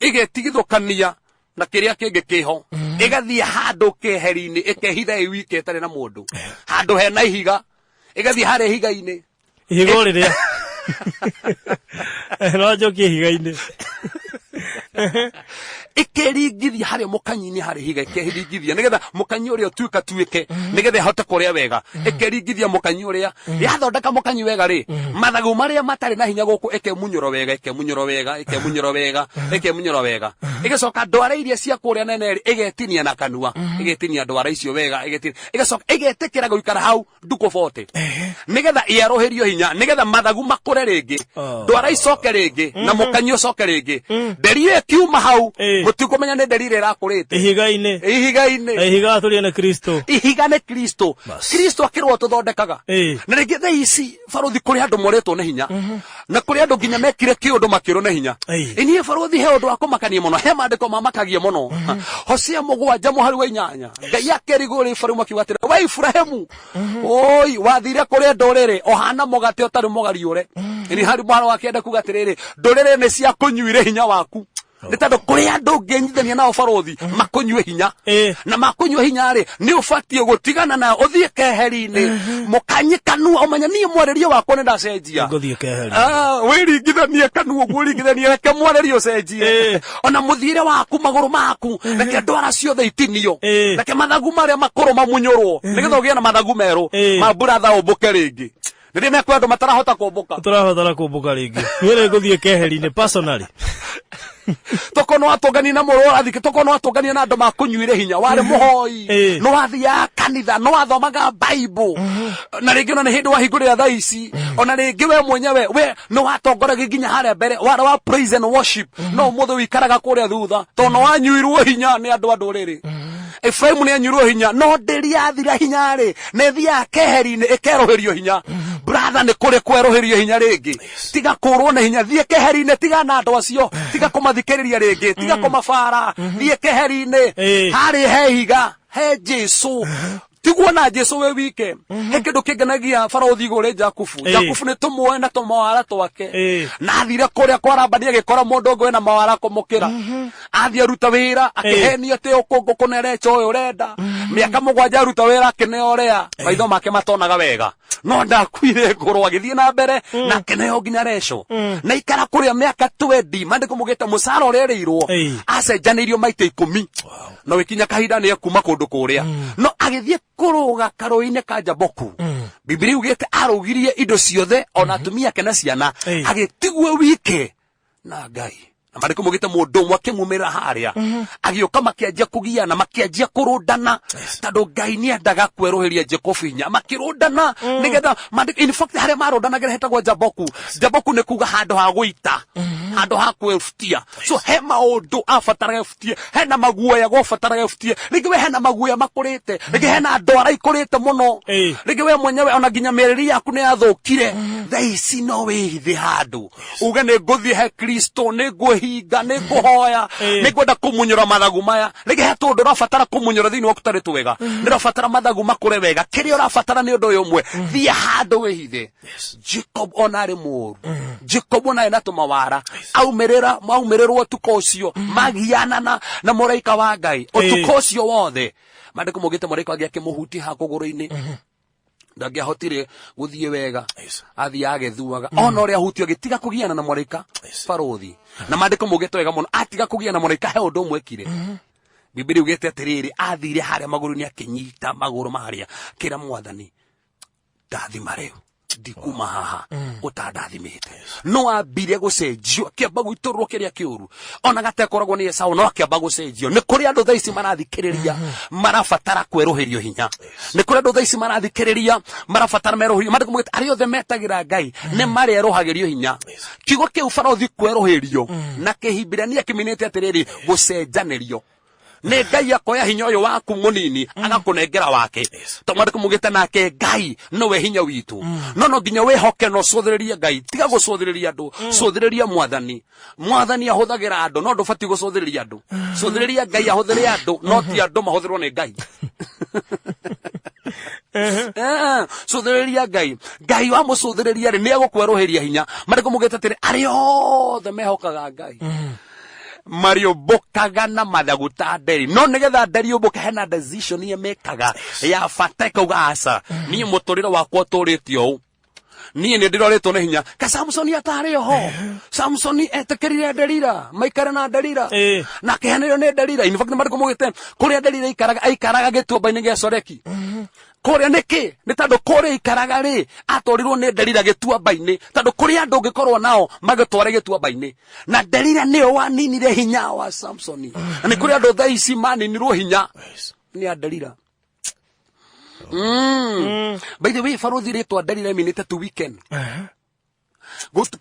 Speaker 3: ĩgetigithũkania na kĩrĩa kĩngĩ kĩho ĩgathiĩ handũ keheri-inĩ ĩkehitha ĩwike ĩtarĩ na mũndũ handũ hena ihiga ĩgathiĩ harĩa ihiga-inĩ
Speaker 2: ihiga rĩrĩa no njokie ihiga-inĩ
Speaker 3: ikeringithia harĩa mũkanyi-inĩ harĩa higa ikeringithia nigetha mũkanyi ũrĩa tuĩka tuĩke nigetha ahote kũrĩa wega ikeringithia mũkanyi ũrĩa yathondeka mũkanyi wega rĩ mathagu marĩa matarĩ na hinya gũkũ ikemunyũro wega ikemunyũro wega ikemunyũro wega ikemunyũro wega igacoka ndwara iria cia kũrĩa nene rĩ igetinia na kanua igetinia ndwara icio wega igetinia igacoka igetĩkĩra gũikara hau nduko 40 nigetha iaroherio hinya nigetha mathagu makũre rĩngĩ ndwara icoke rĩngĩ na mũkanyi ũcoke rĩngĩ Nderi kiuma hau mũtikumenya nĩ Nderi ĩrakũrĩte ihiga
Speaker 2: tũrĩ na Kristo
Speaker 3: ihiga nĩ Kristo Kristo akĩrwo tũthondekaga na rĩngĩ thaa ici baruthi kũrĩ andũ moretwo nĩ hinya na kũrĩ andũ nginya mekire kĩũndũ makĩrwo nĩ hinya inie baruthi he ũndũ wa kũmakania mũno he maandĩko mamakagia mũno Hosea 7:8 Ngai akĩrigũrĩ Iburahĩmu akiuga atĩrĩ we Iburahĩmu oi wathire kũrĩ ndũrĩrĩ ohana mũgate ũtarĩ mũgariũre ini hari mwana wake enda kuga atĩrĩrĩ ndũrĩrĩ nĩ cia kũnyuire hinya waku nĩ tondũ kũrĩ andũ ngĩnyithania nao baruthi makũnyue hinya na makũnyue hinya rĩ nĩ ũbatiĩ gũtigana na ũthiĩ keheri-inĩ mũkanyi kanua ũmenya niĩ mwarĩrio wakwa nĩ ndacenjia
Speaker 2: ngũthiĩ keheri
Speaker 3: wĩringithanie kanua ũguo ũringithanie reke mwarĩrio ũcenjie ona mũthiĩre waku magũrũ maku reke ndwara ciothe itinio reke mathagu marĩa makũrũ mamunyũrwo nĩgetha ũgĩe na mathagu merũ ma buratha ũmbũke rĩngĩ nĩrĩ mekwa andũ matarahota kũmbũka
Speaker 2: tũrahota kũmbũka rĩngĩ nĩwĩre ngũthiĩ keheri-inĩ personally
Speaker 3: tokono atongania na mũrũ athike tokono atongania na andũ makũnyuire hinya warĩ mũhoi no wathiaga kanitha no wathomaga Bible na rĩngĩ ona nĩ hĩndĩ wahingũrĩra thaa ici ona rĩngĩ we mwenyewe we no watongoragia nginya harĩa mbere warĩ wa praise and worship no mũthĩ wikaraga kũrĩa thutha tondũ no wanyuirwo hinya nĩ andũ a ndũrĩrĩ Iburahĩmu nĩ anyuirwo hinya no Nderi yathira hinya rĩ nĩ thiaga keheri-inĩ ĩkeroherio hinya brother nĩ kũrĩ kweroherio hinya rĩngĩ tiga kũrwo nĩ hinya thiĩ keheri-inĩ tiga na andũ acio tiga kũmathikĩrĩria rĩngĩ tiga kũmabara thiĩ keheri-inĩ harĩ he higa he Jesu tiguo na Jesu we wike he kĩndũ kĩngenagia baruthi igũrĩ Jakubu nĩ tũmuoe na tũmawara twake na athire kũrĩa kwa Labani agĩkora mũndũ ũngĩ na mawara kũmũkĩra athiĩ aruta wĩra akĩhenio atĩ ũkũnerecha ũyũ ũrenda mĩaka 7 aruta wĩra akĩneo ũrĩa maitho make matonaga wega no ndakuire ngũrũ agĩthiĩ na mbere na akĩneo nginya reco na ikara kũrĩa mĩaka 20 maandĩko mugĩte mũcara ũrĩa erĩirwo acenjanĩirio maita 10 no wĩkinya kahinda nĩ ekuma kũndũ kũrĩa no agĩthiĩ kũrũga karũĩ-inĩ ka Jaboku Biblia yugĩte arũgirie indo ciothe ona atumia ake na ciana agĩtigwo wike na Ngai na maandĩko mugĩte mũndũ ũmwe akĩmumĩra harĩa agĩũka makĩanjia kũgiana makĩanjia kũrũndana tondũ Ngai nĩ endaga kwerũhĩria Jacob hinya makĩrũndana nĩgetha in fact harĩa marũndanagĩra hetagwo Jaboku nĩ kuga handũ ha gũita handũ ha kwĩbutia so he maũndũ abataraga ũbutie hena maguoya gũbataraga ũbutie rĩngĩ we hena maguoya makũrĩte rĩngĩ hena ndwara ikũrĩte mũno rĩngĩ we mwenyewe ona nginya mĩrĩri yaku nĩ yathũkire thaa ici no wĩhithe handũ uge nĩ ngũthiĩ he Kristo nĩ ngũhinga nĩ ngũhoya nĩ ngwenda kũmunyũra mathagu maya rĩngĩ he tũndũ ũrabatara kũmunyũra thĩinĩ waku tarĩ twega nĩ ũrabatara mathagu makũre wega kĩrĩa ũrabatara nĩ ũndũ ũyũ ũmwe thiĩ handũ wĩhithe Jacob ona arĩ mũũru Jacob ona ena tũmawara aumĩrĩrwo ũtukũ ũcio magianana na mũraika wa Ngai ũtukũ ũcio wothe maandĩko mugĩte mũraika wake akĩmũhutia ha kũgũrũ-inĩ ndangĩahotire gũthiĩ wega athiĩ agĩthuaga ona ũrĩa hutio gĩtiga kũgiana na mũraika barothi na maandĩko maugĩte wega mũno atiga kũgiana na mũraika he ũndũ ũmwe ekire Biblia ugĩte atĩrĩrĩ athire harĩa magũrũ-inĩ akĩnyita magũrũ marĩa kĩra Mwathani ndathima rĩu ndikuma haha ũtandathimĩte no ambire gũcenjio kĩamba gũitũrwo kĩrĩa kĩũru ona gatekoragwo nĩ Esau no akĩamba gũcenjio nĩ kũrĩ andũ thaa ici marathikĩrĩria marabatara kwerũhĩrio hinya nĩ kũrĩ andũ thaa ici marathikĩrĩria marabatara merũhĩrio maandĩko maugĩte arĩa othe metagĩra Ngai nĩ marerũhagĩrio hinya kiugo kĩu barothi kwerũhĩrio na Kĩhibirania kĩminĩte atĩrĩrĩ gũcenjanĩrio nĩ Ngai akoya hinya ũyũ waku mũnini agakũnengera wake to maandĩko maugĩte nake Ngai nowe hinya witũ no nginya wĩhoke no cũthĩrĩrie Ngai tiga gũcũthĩrĩria andũ cũthĩrĩria Mwathani ahũthagĩra andũ no ndũbatiĩ gũcũthĩrĩria andũ cũthĩrĩria Ngai ahũthĩre andũ no ti andũ mahũthĩrwo nĩ Ngai cũthĩrĩria Ngai wa mũcũthĩrĩria rĩ nĩ egũkwerũhĩria hinya maandĩko maugĩte atĩrĩ arĩa othe mehokaga Ngai mariũmbũkaga na mathagu ta Nderi no nĩgetha Nderi yũmbũke hena decision ye mekaga ya bata ikauga aca niĩ mũtũrĩre wakwa ũtũrĩtio ũũ niĩ nĩ ndĩroretwo nĩ hinya ka Samson atarĩ ho Samson etĩkĩrire Delila maikare na Delila na kĩhenerio nĩ Delila in fact maandĩko maugĩte kũrĩa Delila aikaraga gĩtuamba-inĩ gĩa Soreki kũrĩa nĩkĩ nĩ tondũ kũrĩa ikaraga rĩ atwarirwo nĩ Delila gĩtuamba-inĩ tondũ kũrĩa andũ ũngĩkorwo nao magĩtware gĩtuamba-inĩ na Delila nĩyo waninire hinya wa Samson na nĩ kũrĩ andũ thaa ici maninirwo hinya nĩ Delila by the way barothi rĩtwa Delila minĩte to weekend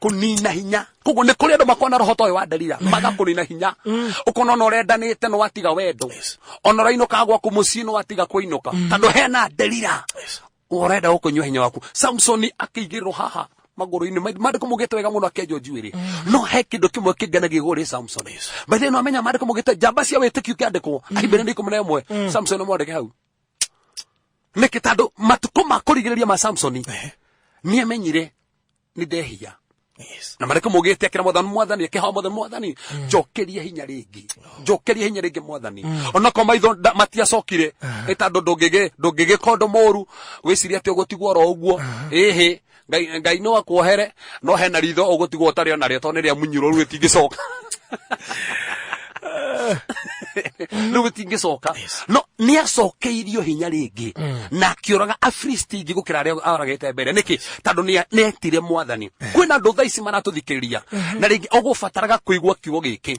Speaker 3: kunina hinya koguo nĩ kũrĩ andũ makona roho toyo wa Delila magakũnina hinya ũkona ona ũrendanĩte no watiga wendo ona ũrainũka gwaku mũciĩ no watiga kũinũka tondũ hena Delila ũrenda gũkũnyua hinya waku Samson akĩigĩrĩrwo haha magũrũ-inĩ maandĩko maugĩte wega mũno akĩenjwo njuĩrĩ no he kĩndũ kĩmwe kĩngenagia igũrũ rĩ Samson by the way no amenya maandĩko maugĩte njamba cia wĩtĩkio kĩandĩkwo Ahibirania 11 Samson mwandĩke hau nĩkĩ tondũ matukũ ma kũrigĩrĩria ma Samson nĩ amenyire nĩ ndehia na maandĩko maugĩte akĩra Mwathani akĩhoya Mwathani njokerie hinya rĩngĩ Mwathani ona ko maitho matiacokire tondũ ndũngĩgĩka ũndũ mũũru wĩciria atĩ ũgũtigwo oro ũguo Ngai no akuohere no hena ritho ũgũtigwo ũtarĩ onarĩo tondũ nĩrĩa munyirwo rĩu rĩtingĩcoka rĩu rĩtingĩcoka no nĩ acokeirio hinya rĩngĩ na akĩũraga Afilisti ingĩ gũkĩra arĩa aragĩte mbere nĩkĩ tondũ nĩ etire Mwathani kwĩna andũ thaa ici maratũthikĩrĩria na rĩngĩ ũgũbataraga kũigua kiugo gĩkĩ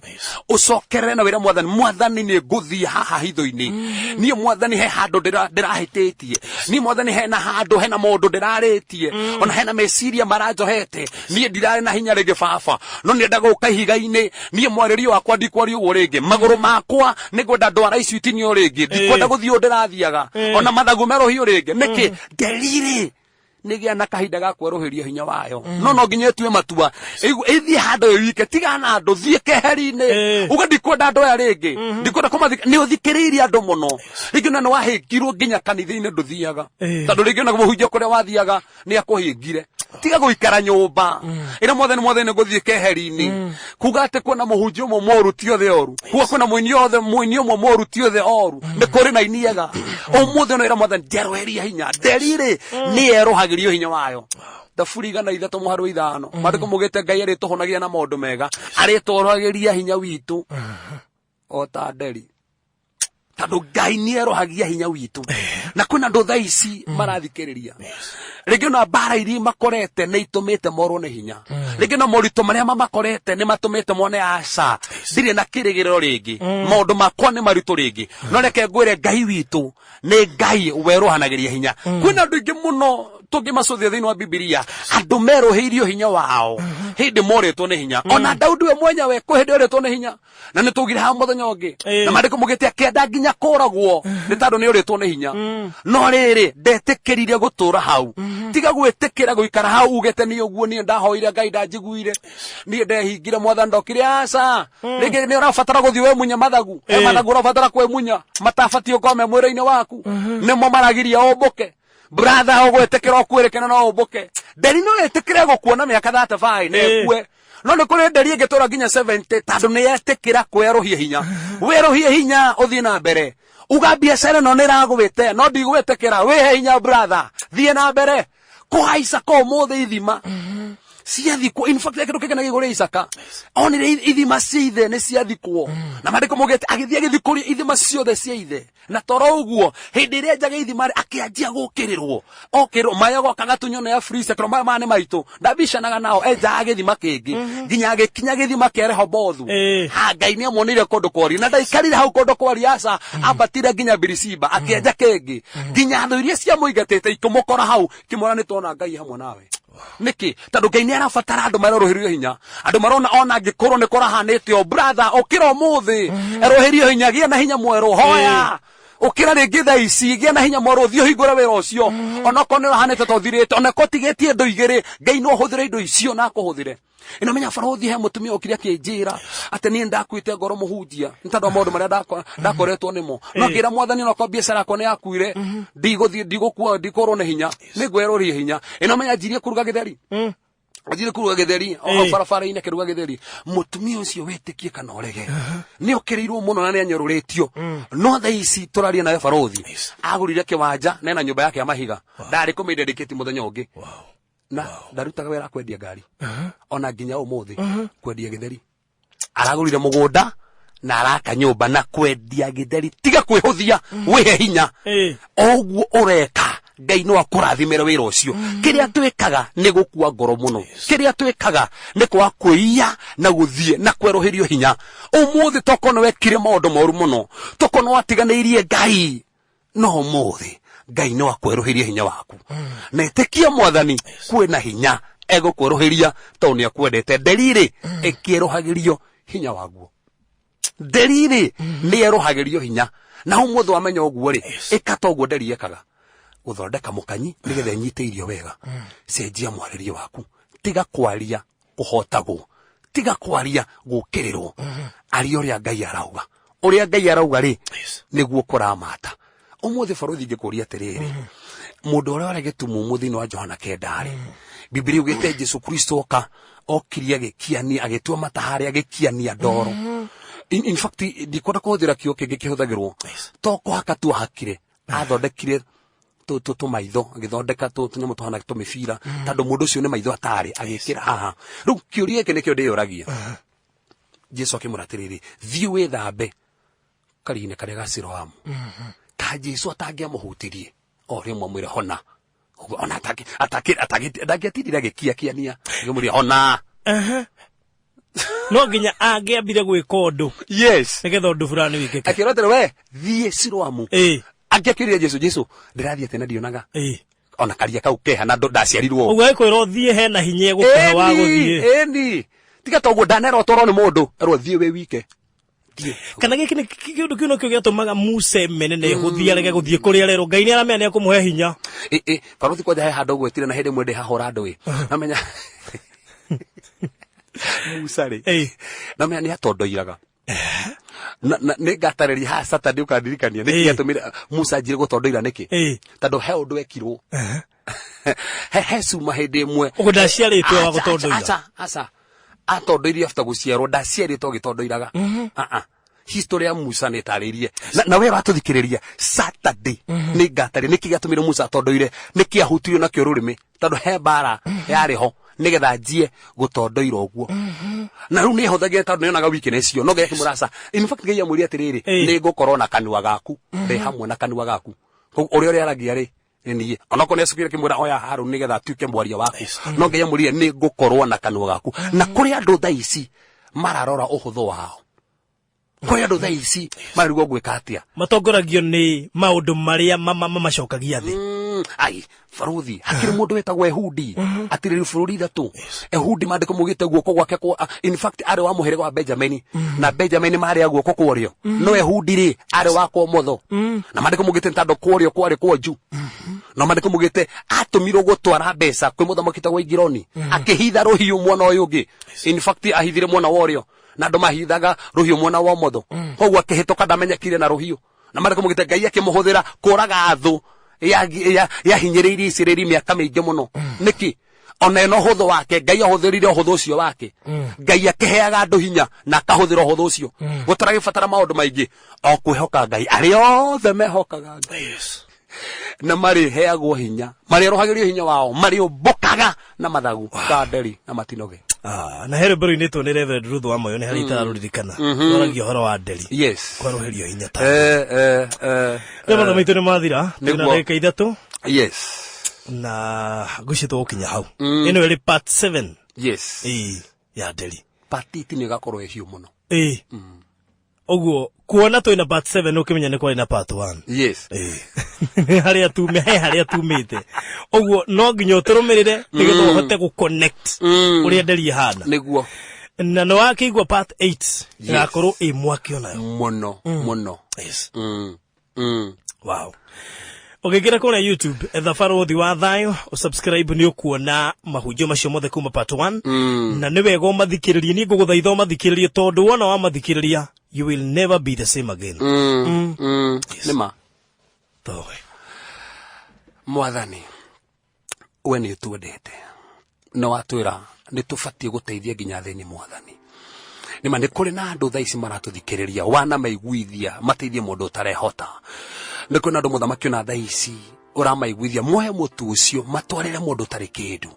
Speaker 3: ũcokerere na wĩra Mwathani nĩ ngũthiĩ haha hitho-inĩ niĩ Mwathani he handũ ndĩrahĩtĩtie niĩ Mwathani hena handũ hena maũndũ ndĩrarĩtie ona hena meciria maranjohete niĩ ndirarĩ na hinya rĩngĩ baba no nĩenda gũka ihiga-inĩ niĩ mwarĩrio wakwa ndikwario ũguo rĩngĩ magũrũ makwa nĩngwenda ndwara icio itinio rĩngĩ ndikwenda gũthiĩ ndĩrathiaga ona mathagu merũhio rĩngĩ nĩkĩ Delila nĩgĩa na kahinda ga kwerũhĩrio hinya wayo no nginya etue matua ĩthiĩ handũ wike tiga na andũ thiĩ keheri-inĩ uga ndikwenda andũ aya rĩngĩ ndikwenda nĩ ũthikĩrĩirie andũ mũno rĩngĩ na nĩ wahĩngirwo nginya kanitha-inĩ ndũthiaga tondũ rĩngĩ ona mũhunjia kũrĩa wathiaga nĩ akũhĩngire tiga gũikara nyũmba ĩra Mwathani nĩ ngũthiĩ keheri-inĩ kuga atĩ kwĩna mũhunjia ũmwe mũũru ti othe oru kuga kwĩna mũini ũmwe mũũru ti othe oru nĩ kũrĩ na iniega ũmũthĩ no ĩra Mwathani nderũhĩria hinya Delila nĩ erũhagĩrio hinya wayo thaburi 103:5 maandĩko maugĩte Ngai arĩtũhonagia na maũndũ mega arĩtũragĩria hinya witũ o ta Nderi tondũ Ngai nĩ erũhagia hinya witũ na kwĩna andũ thaa ici marathikĩrĩria rĩngĩ na mbara iria makorete nĩ itũmĩte morwo nĩ hinya rĩngĩ na moritũ marĩa makorete nĩ matũmĩte mone aca ndirĩ na kĩrĩgĩrĩro rĩngĩ maũndũ makwa nĩ maritũ rĩngĩ no reke ngwĩre Ngai witũ nĩ Ngai werũhanagĩria hinya kwĩna andũ ingĩ mũno tũngĩmacuthia thĩinĩ wa Biblia andũ merũhĩirio hinya wao hĩndĩ moretwo nĩ hinya ona Daudi we mwenyewe kwĩ hĩndĩ oretwo nĩ hinya na nĩ tũgire ha mũthenya ũngĩ na maandĩko maugĩte akĩenda nginya kũragwo nĩ tondũ nĩ oretwo nĩ hinya no rĩrĩ ndetĩkĩrire gũtũũra hau tiga gwĩtĩkĩra gũikara hau ugĩte nĩ ũguo niĩ ndahoire Ngai ndanjiguire niĩ ndehingire Mwathani ndokire aca rĩngĩ nĩ ũrabatara gũthiĩ we munya mathagu mathagu ũrabatara kwĩmunya matabatie ũkome mwĩrĩ-inĩ waku nĩmo maragiria ũmbũke brother ũgwĩtĩkĩra ũkwĩrĩkana no ũmbũke Nderi no etĩkĩre gũkuona mĩaka 35 na ekue no nĩ kũrĩ Nderi ĩngĩtũra nginya 70 tondũ nĩ etĩkĩra kwĩrũhia hinya wĩrũhie hinya ũthiĩ na mbere uga biacara no niragwite no ndigwitikira wihe hinya brother thie na mbere kuhaica ko mothe ithima ciathikwo. In fact kindu kigena gigore Isaka onire ithima ciithe ni ciathikwo na mandiko mugete agithia githikuri ithima ciothe ciithe na toro uguo hindi ria njaga ithima akianjia gukirirwo okirwo mayago kagatunyo ya freeze kro mane maitu ndabicanaga nao enja githima kingi nginya gikinya githima kia Rehobothu ha Ngai ni amonire kundu kwari na ndaikarire hau kundu kwari aca ambatire nginya Birisiba akienja kingi nginya tho iria cia muigatete ikumukora hau kimora ni tona Ngai hamwe nawe niki tondu Ngai ni arabatara andu maroroherio hinya andu marona ona ngikorwo ni kurahanite o brother okira muthi eroherio hinya gia na hinya mweru hoya ukira ringi thaa ici gia na hinya mweru thio hingura wira ucio ona konero hanete tothirite ona kotigetie ndo igiri Ngai no huthire indo icio na kuhuthire ino menya farothi he mutumia okiria kinjira ate ni ndakwite ngoro muhunjia ntandu maundu maria ndakoretwo nimo no ngira mwathani no ko biacara ko ni akuire ndigukua ndikorwo ne hinya nigwerorie hinya ino menya njirie kuruga githeri ajire kuruga githeri o barabara ine kiruga githeri mutumia ucio wetikie kana orege ni okirirwo muno na ni anyoruritio no tha ici turaria nawe farothi agurire kiwanja nena nyumba yake ya mahiga ndari kumidedicate muthenya ungi na ndarutaga wera kwendia ngari ona nginya umuthi kwendia githeri aragurire mugunda na araka nyumba na kwendia githeri tiga kwihuthia wihe hinya oguo ureka Ngai no akurathimira wira ucio kiria twikaga ni gukua ngoro muno kiria twikaga ni kwa kuia na guthie na kweroherio hinya umuthi tokono wekire maundu moru muno tokono atiganeirie Ngai no umuthi Ngai no akweroheria hinya waku na itikia mwathani kwina hinya ego kweroheria to ni akwendete Nderi ikirohagirio hinya waguo Nderi ni erohagirio hinya na umuthi wamenya uguo ri ikatoguo Nderi ekaga uthondeka mukanyi nigetha nyite irio wega cenjia mwaririo waku tiga kwaria kuhotagwo tiga kwaria gukirirwo ari uria Ngai arauga uria Ngai arauga ri niguo kuramata umuthi farothi ngikuria atiriri mundu uria aregetumu umuthi no Johana kendari Biblia ugite Jesu Kristo okiria gikiani agitua matahari agikiania ndoro in fact ndikwenda kuhuthira kio kingi kihuthagirwo to kuhaka tu hakire athondekire tu maitho agithondeka tunyamu tuhana tumibira tondu mundu ucio ni maitho atari agikira haha riu kiuria giki nikio ndiyuragia Jesu akimuratiriri thiu withambe karine karia gacirwamu ka Jesu atangiamuhutirie o rimwe mwire hona ona atagitindira gikiakiania ngimuri hona
Speaker 2: no nginya angiambire gwika undu
Speaker 3: yes
Speaker 2: nigetha undu fulani wikike
Speaker 3: akirotero we thie cirwamu angiakiria Jesu ndirathie tena ndionaga ona karia kau keha na ndaciarirwo
Speaker 2: ugai kwiro thie hena hinya gukuhe wa guthie
Speaker 3: eni tiga toguo ndanero toro ni mundu ero thie we wike
Speaker 2: kana giki ni kindu kino kio giatumaga Musa menene guthie arege guthie kuria rero Ngai ni aramenya ni akumuhe hinya
Speaker 3: farothi kwa he handu gwetire na hindi mwende hahora andu we namenya Musa ri namenya ni atondoiraga na negatarĩria ha Saturday ukandirikania niki yatumira Musa njire gutondoira niki tondu he undu ekirwo he suma hindi imwe
Speaker 2: ugudaciaritwe wa gutondoira
Speaker 3: aca atondoirie after guciarwo ndaciaritwo gitondoiraga history ya Musa ni taririe na we batuthikiriria Saturday ni ngatari niki gatumire Musa atondoire niki ahutirio na kiorurimi tondu he bara yariho nigetha njie gutondoira uguo na riu ni hothagia tondu nionaga weakness cio no geke murasa in fact Ngai amwiri atiriri ni ngukorwo na kanua gaku ri hamwe na kanua gaku uri aragia ri ni onako ne sukire kimura oya haru nigetha tuike mwaria waku no Ngai amwiri ni ngukorwo na kanua gaku na kuri andu tha ici mararora uhuthu wao kuri andu tha ici marigwo gwika atia
Speaker 2: matongoragio ni maundu maria macokagia thi
Speaker 3: ai farothi hakiri mundu wetagwo Ehudi atiriri bururi ithatu Ehudi mandiko mugite guoko gwake kwa in fact ari wa muhere wa Benjamin na Benjamin mari ya guoko kwario no Ehudi ri ari wa kwa motho na mandiko mugite ntando kwario kwari kwa ju no mandiko mugite atumirwo gutwara mbeca kwi muthamaki tagwo Igironi akihitha ruhiu mwana uyu ungi in fact ahithire mwana wario na ndo mahithaga ruhiu mwana wa motho koguo akihitoka ndamenyekire na ruhiu na mandiko mugite Ngai akimuhuthira kuraga athu ya hinyiririe Isiraeli miaka mingi muno niki ona eno hutho wake Ngai ahuthirire hutho ucio wake Ngai akiheaga andu hinya na akahuthira hutho ucio gutaragibatara maundu maingi o kwihoka Ngai ari othe mehokaga Ngai na mari heagwo hinya mari rohagirio hinya wao mari obokaga na mathagu ta Nderi na matinoge
Speaker 2: na here bero inito ni Reverend Ruth wa moyo ni hari tarurikana oragio horo wa Nderi
Speaker 3: yes
Speaker 2: kwaroherio hinya ta Nemo maitu ni mathira na ndeka ithatu
Speaker 3: yes
Speaker 2: na gucitwo gukinya hau ino iri part 7
Speaker 3: yes
Speaker 2: ya Nderi
Speaker 3: part 8 ni gakorwo hiu muno
Speaker 2: oguo kuona twina part 7 ukimenya ni kwari na part 1
Speaker 3: yes
Speaker 2: haria tumite oguo no nginya turumirire nigetho hote gu connect uria Nderi hana
Speaker 3: niguo
Speaker 2: na no akigwa part 8 gakorwo mwakio nayo
Speaker 3: muno
Speaker 2: yes wow Ukikira kule YouTube ethafarothi wa thayo usubscribe ni ukuona mahunjio macio mothe kuma part 1 na niwe go mathikiririe ni nguguthaitha mathikiririe tondu wona wa mathikiriria you will never be the same again
Speaker 3: yes. Nima
Speaker 2: towe
Speaker 3: mwathani we ni tuendete no atwira ni tufatie guteithia nginya thini mwathani nima ni kuri na andu thaici maratuthikiriria wana maiguithia mateithie mundu utarehota ni kuna andu muthamaki na thaici uramaiguithia mohe mutu ucio matwarire mundu tari kindu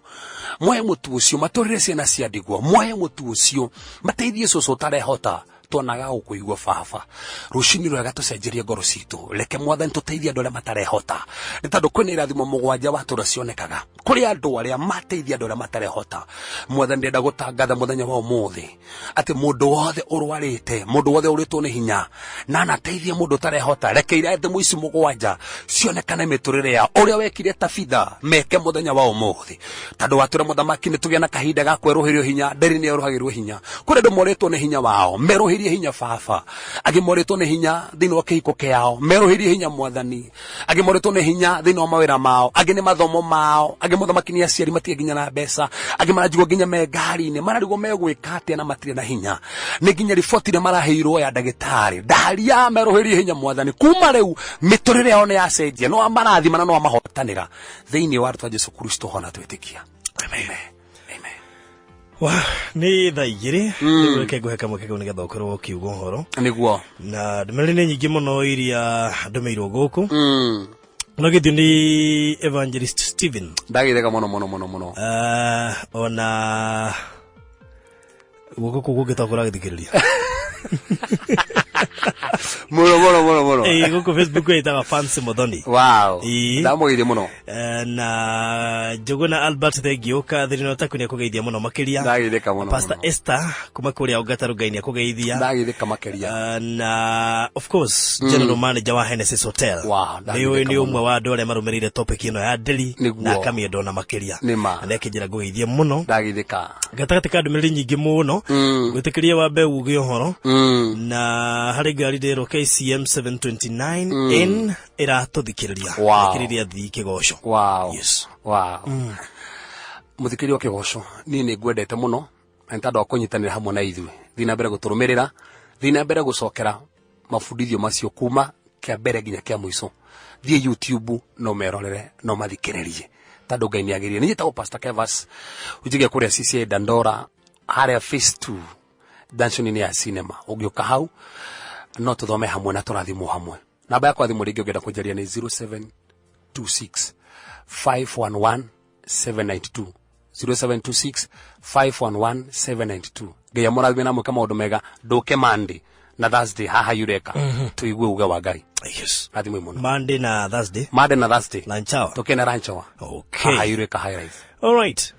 Speaker 3: mohe mutu ucio matwarire ciana cia ndigwa mohe mutu ucio mateithie cucu utarehota tuonaga gukuigua baba rucini rwega tucenjerie ngoro citu reke mwathani tuteithie andu aria matarehota ni tondu kwina irathimo mugwanja watura cionekaga kuri andu aria mateithie andu aria matarehota mwathani ndenda gutangatha muthenya wa umuthi ati mundu wothe urwarite mundu wothe uritwo ni hinya na nateithie mundu utarehota reke irathimo ici mugwanja cionekane miturire ya uria wekire tabitha meke muthenya wa umuthi tondu watura muthamaki ni tugia na kahinda ga kweruhirio hinya Nderi ni eruhagirwo hinya kuri andu moritwo ni hinya wao meruhirie hinya baba agimoretwo ni hinya thini wa kihiko kiao meruhirie hinya mwathani agimoretwo ni hinya thini wa mawira mao agi ni mathomo mao agi muthamaki ni aciari matige nginya na mbeca agi marajigwo nginya me ngari-ini mararigwo megwika atia na matire na hinya ni nginya riboti na maraheirwo ya ndagitari ndaria meruhirie hinya mwathani kuma riu miturire yao ni yacenjia no amarathima na no amahotanira thini wa Rutwa Jesu Kristo hona twitikia amen
Speaker 2: ni thaigiri nigureke guheka mukego nigetha ukorwo kiugo horo
Speaker 3: niguo
Speaker 2: na ndumeri ni nyingi muno iria ndumeirwo guku no githio ni Evangelist Stephen
Speaker 3: ndagitheka muno
Speaker 2: ona guku kugugitagura githikiriria
Speaker 3: Moro.
Speaker 2: Guku Facebook itaga Fancy Muthoni.
Speaker 3: Wow. Ndamugeithia muno.
Speaker 2: Na Jogona Albert Thegioka thirino takunia kugeithia muno makiria.
Speaker 3: Ndageithika muno.
Speaker 2: Pastor Esther kuma kuria ugataru gaini kugeithia.
Speaker 3: Ndageithika makiria.
Speaker 2: Na of course General Manager wa Genesis Hotel.
Speaker 3: Wow.
Speaker 2: Ni umwe wa andu aria marumirire topic ino ya Nderi na kamiedo na makiria. Na ekijira kugeithia muno.
Speaker 3: Ndageithika.
Speaker 2: Gatagati ka ndumiriri nyingi muno. Gwitikiria wa be ugi horo. Na hari gari ndero KCM 729 N iratuthikiriria thikiriria thi kigosho.
Speaker 3: Wow.
Speaker 2: Yes.
Speaker 3: Wow. Muthikiriria kigosho ni ngwendete muno ntando akunyitanira hamwe na ithui thina mbere guturumirira thina mbere gucokera mafundithio macio kuma kia mbere nginya kia mwiso thie YouTube no merorere no mathikiririe tando Ngai ni agirie ni tawo Pastor Kevas ujige kuria CCA Dandora haria phase 2 dancing ya cinema ugioka hau no tuthome hamwe na turathimo hamwe namba yakwa thimu ringi ungenda kunjaria ni 0726 511 792 0726 511 792 Ngai amurathime namwe kama undu mega nduke Monday na Thursday haha yureka tuigue uga wa Ngai.
Speaker 2: Yes.
Speaker 3: Athimwe muno.
Speaker 2: Monday na Thursday
Speaker 3: Lunch hour.
Speaker 2: Tukena
Speaker 3: lunch hour.
Speaker 2: Okay.
Speaker 3: Haha yureka high rise.
Speaker 2: All right.